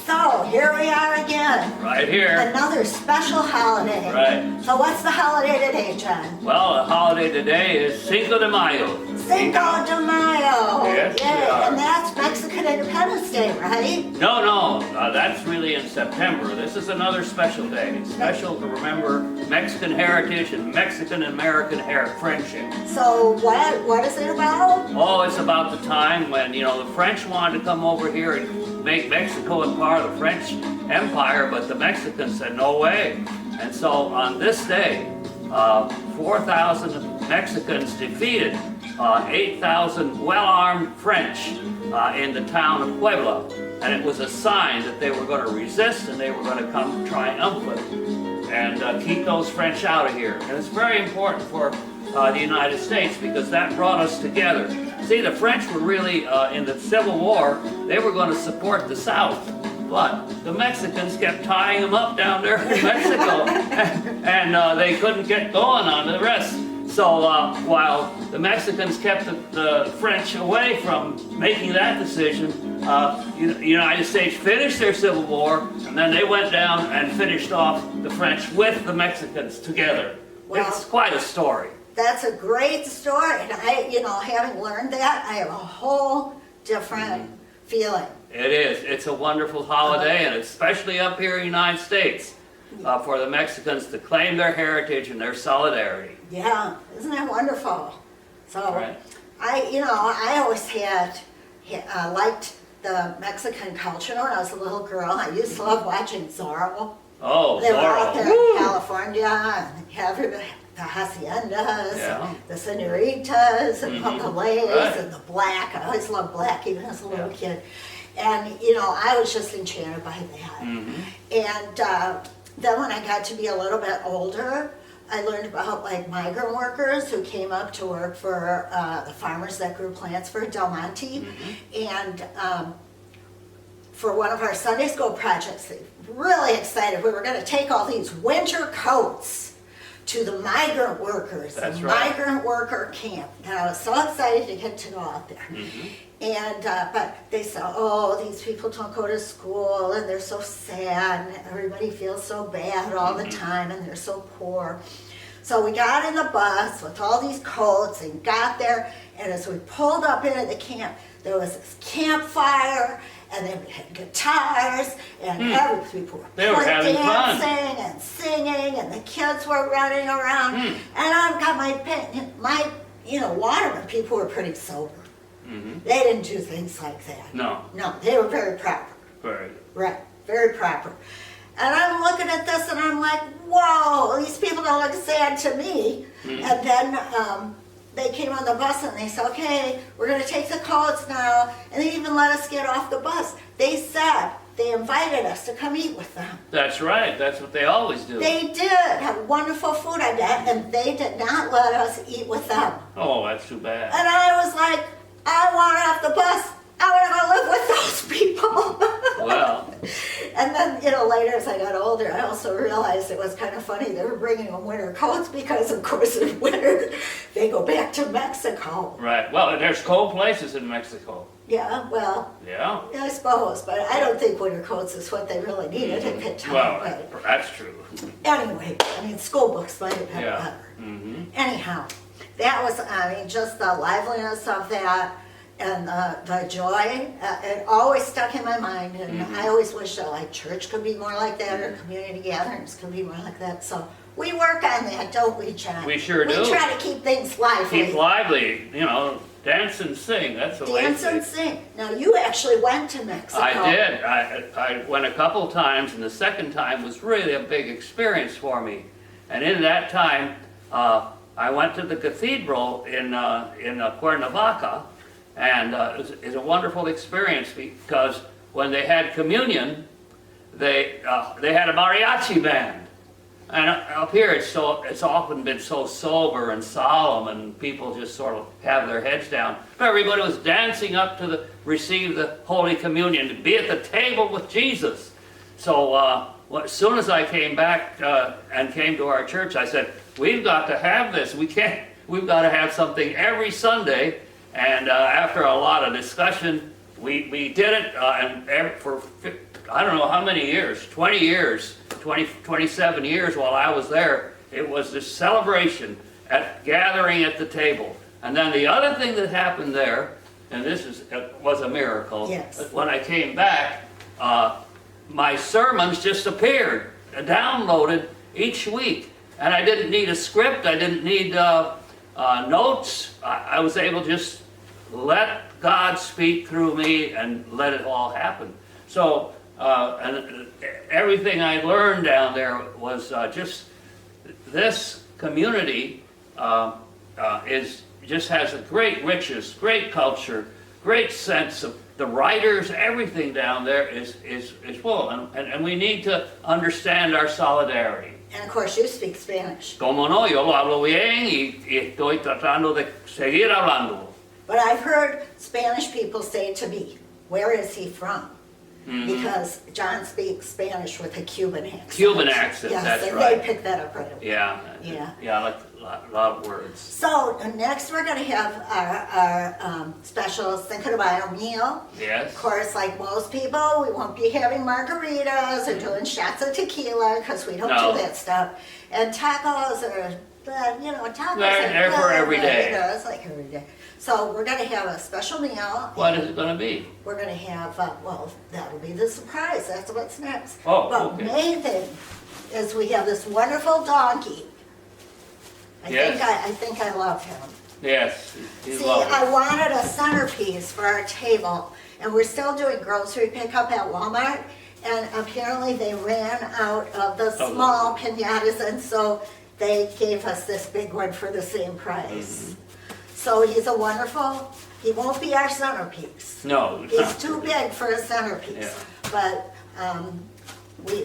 So, here we are again. Right here. Another special holiday. Right. So what's the holiday today, John? Well, the holiday today is Cinco de Mayo. Cinco de Mayo. Yes, we are. And that's Mexican Independence Day, right? No, that's really in September. This is another special day. It's special to remember Mexican heritage and Mexican-American friendship. So what is it about? Oh, it's about the time when, the French wanted to come over here and make Mexico a part of the French Empire, but the Mexicans said, no way. And so on this day, 4,000 Mexicans defeated 8,000 well-armed French in the town of Puebla. And it was a sign that they were going to resist and they were going to come triumphant and keep those French out of here. And it's very important for the United States because that brought us together. See, the French were really, in the Civil War, they were going to support the South. But the Mexicans kept tying them up down there in Mexico, and they couldn't get going on the rest. So while the Mexicans kept the French away from making that decision, the United States finished their Civil War, and then they went down and finished off the French with the Mexicans together. Well, it's quite a story. That's a great story, and having learned that, I have a whole different feeling. It is. It's a wonderful holiday, and especially up here in the United States, for the Mexicans to claim their heritage and their solidarity. Yeah, isn't that wonderful? So, Right. I always liked the Mexican culture when I was a little girl. I used to love watching Zorro. Oh, They were out Zorro. there in California and have the haciendas, Yeah. the senoritas, and papalets, Right. and the black. I always loved black, even as a little Yeah. kid. And, I was just enchanted by that. And then when I got to be a little bit older, I learned about migrant workers who came up to work for the farmers that grew plants for Del Monte. And for one of our Sunday school projects, they were really excited. We were going to take all these winter coats to the migrant workers, That's the right. migrant worker camp. And I was so excited to get to go out there. And but they said, oh, these people don't go to school and they're so sad and everybody feels so bad all the time and they're so poor. So we got in the bus with all these coats and got there, and as we pulled up into the camp, there was this campfire, and they had guitars, and people They were were having fun. dancing and singing, and the kids were running around. And I've got my Waterman people were pretty sober. They didn't do things like that. No. No, they were very proper. Very. Right, very proper. And I'm looking at this and I'm like, whoa, these people don't look sad to me. And then they came on the bus and they said, okay, we're going to take the coats now. And they even let us get off the bus. They said they invited us to come eat with them. That's right. That's what they always do. They did have wonderful food, I bet, and they did not let us eat with them. Oh, that's too bad. And I was like, I want off the bus. I want to go live with those people. Well. And then, later as I got older, I also realized it was kind of funny. They were bringing them winter coats because, of course, in winter, they go back to Mexico. Right. Well, there's cold places in Mexico. Yeah, well, Yeah. I suppose. But I don't think winter coats is what they really needed at that time. Well, But that's true. anyway, school books might have been Yeah. better. Anyhow, that was, just the liveliness of that. And the joy, it always stuck in my mind, and I always wish that church could be more like that, or community gatherings could be more like that. So we work on that, don't we, John? We sure do. We try to keep things lively. Keep lively, dance and sing. That's the way. Dance and sing. Now you actually went to Mexico. I did. I went a couple times, and the second time was really a big experience for me. And in that time, I went to the cathedral in Cuernavaca. And it was a wonderful experience because when they had communion, they had a mariachi band. And up here, it's often been so sober and solemn, and people just sort of have their heads down. But everybody was dancing up to receive the Holy Communion, to be at the table with Jesus. So as soon as I came back and came to our church, I said, we've got to have this. We've got to have something every Sunday. And after a lot of discussion, we did it, and for I don't know how many years, 20 years, 27 years while I was there, it was this celebration at gathering at the table. And then the other thing that happened there, and was a miracle. Yes. When I came back, my sermons just appeared, downloaded each week. And I didn't need a script, I didn't need notes. I was able to just let God speak through me and let it all happen. So, and everything I learned down there was just this community just has a great riches, great culture, great sense of the writers, everything down there is full. And we need to understand our solidarity. And of course, you speak Spanish. Como no, yo lo hablo bien y estoy tratando de seguir hablando. But I've heard Spanish people say to me, where is he from? Because John speaks Spanish with a Cuban accent. Cuban accent, yes, that's and right. They pick that up right away. Yeah, like a lot of words. So next we're going to have our special Cinco de Mayo meal. Yes. Of course, like most people, we won't be having margaritas or doing shots of tequila because we don't do that stuff. And tacos are, tacos They're for every day. It's like every day. So we're going to have a special meal. What is it going to be? We're going to have, that'll be the surprise. That's what's next. Oh, but okay. main thing is we have this wonderful donkey. I think I love him. Yes, he's See, lovely. I wanted a centerpiece for our table, and we're still doing grocery pickup at Walmart, and apparently they ran out of the small piñatas, and so they gave us this big one for the same price. So he's he won't be our centerpiece. No. He's too big for a centerpiece. Yeah. But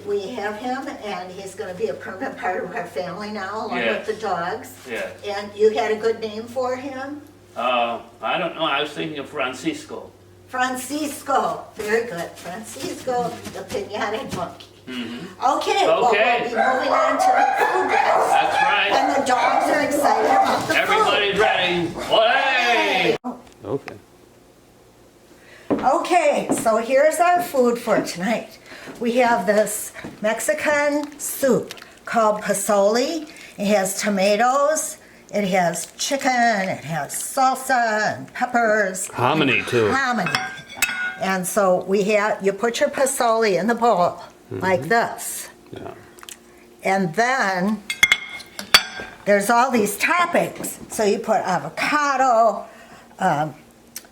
we have him, and he's going to be a permanent part of our family now, along with the dogs. Yeah. And you had a good name for him? I don't know. I was thinking of Francisco. Francisco. Very good. Francisco, the piñata monkey. Okay, well, we'll be moving on to the food next. That's right. And the dogs are excited about the Everybody's ready. Hey! Okay. Okay, so here's our food for tonight. We have this Mexican soup called pozole. It has tomatoes, it has chicken, it has salsa and peppers. Hominy too. Hominy. And so you put your pozole in the bowl like this. Yeah. And then there's all these toppings. So you put avocado,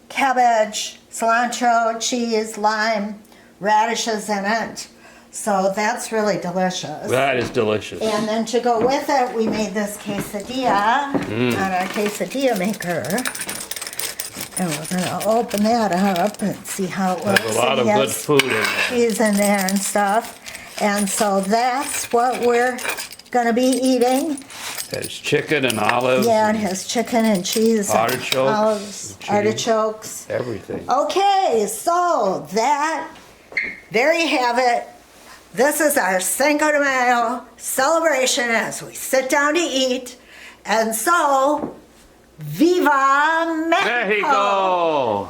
cabbage, cilantro, cheese, lime, radishes in it. So that's really delicious. That is delicious. And then to go with it, we made this quesadilla on our quesadilla maker. And we're going to open that up and see how it works. There's a lot of good food in there. Cheese in there and stuff. And so that's what we're going to be eating. There's chicken and olives. Yeah, it has chicken and cheese. Artichokes, And olives, cheese. artichokes. Everything. Okay, so there you have it. This is our Cinco de Mayo celebration as we sit down to eat. And so, Viva Mexico! Mexico!